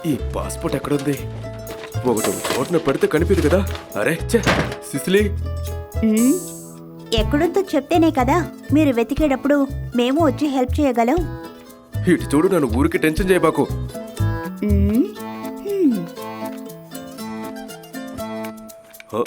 ఈ పాస్పోర్ట్ ఎక్కడుంది? ఒకటి చోటున పెడితే కనిపిదు కదా. అరే సిసిలీ, ఎక్కడుందో చెప్తేనే కదా మీరు వెతికేటప్పుడు మేము వచ్చి హెల్ప్ చేయగలం. ఇటు చూడు, నన్ను ఊరికి టెన్షన్ చేయబాకు. హ,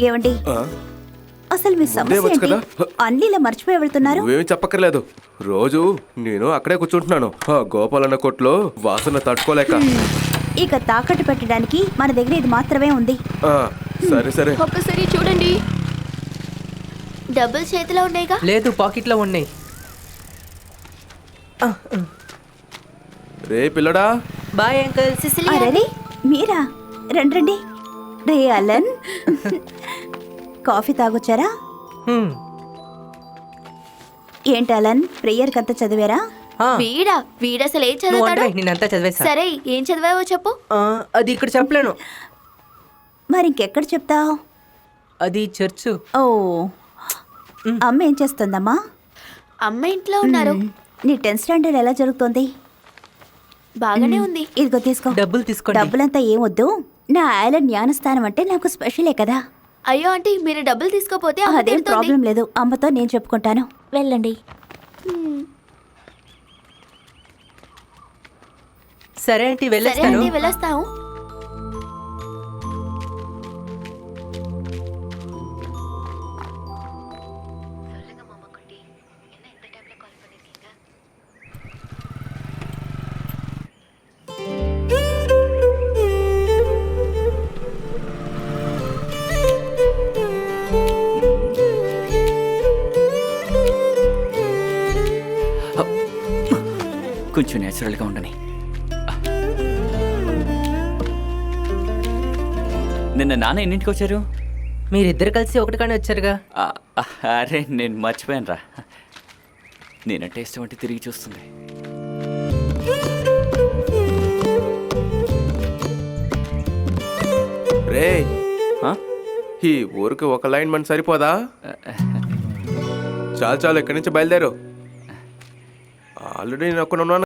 ఏమండి, ఆ, అసలు మీ సమస్య వచ్చు ఏంటి? కదా. అన్నిలా మర్చిపోయి వెళ్తున్నారు. నువ్వేమీ చెప్పక్కర్లేదు. రోజు నేను అక్కడే కూర్చుంటున్నాను, ఆ గోపాలన్న కొట్లో వాసన తట్టుకోలేక. ఇక తాకట్టు పెట్టడానికి మన దగ్గర ఇది మాత్రమే ఉంది. ఆ, సరే సరే. ఒక్కసారి చూడండి, డబ్బులు చేతిలో ఉన్నాయిగా. లేదు, పాకెట్లో ఉన్నాయి. రే పిల్లడా. Bye uncle. సిసిలి అరే మీరా? రండి రండి. రే అలన్, కాఫీ తాగొచ్చారా? ఏంటి అలన్, ప్రేయర్ కంతా చదివారా? వీడసలు ఏం చదువుతాడు? నేనంతా చదివేసా. సరే, ఏం చదివావో చెప్పు. అది ఇక్కడ చెప్పలేను. మరి ఇంకెక్కడ చెప్తావు? అది చర్చు. ఓ, అమ్మ ఏం చేస్తుందమ్మా? అమ్మ ఇంట్లో ఉన్నారు. నీ 10th స్టాండర్డ్ ఎలా జరుగుతోంది? బాగానే ఉంది. ఇదిగో తీసుకో. డబ్బులు తీసుకోండి. డబ్బులంతా ఏమొద్దు. నా ఐలాండ్ జ్ఞానస్థానం అంటే నాకు స్పెషలే కదా. అయ్యో ఆంటీ, మీరు డబ్బులు తీసుకోపోతే అమ్మ అదేం తిడుతుంది. ప్రాబ్లం లేదు, అమ్మతో నేను చెప్పుకుంటాను. వెళ్ళండి. సరే ఆంటీ, సరే వెళ్ళేస్తాను. ఆంటీ, వెళ్ళొస్తాము. కొంచెం నేచురల్గా ఉండని. నిన్న నాన్న ఎన్నింటికి వచ్చారు? మీరిద్దరు కలిసి ఒకటిగానే వచ్చారుగా. అరే నేను మర్చిపోయాను రా. నేనంటే ఇష్టం అంటే తిరిగి చూస్తుంది. రే, ఆ? ఈ ఊరికి ఒక లైన్ మన సరిపోదా? చాలు చాలు, ఇక్కడి నుంచి బయలుదేరు. ఆల్రెడీ నేను ఒక్కడ ఉన్నాను.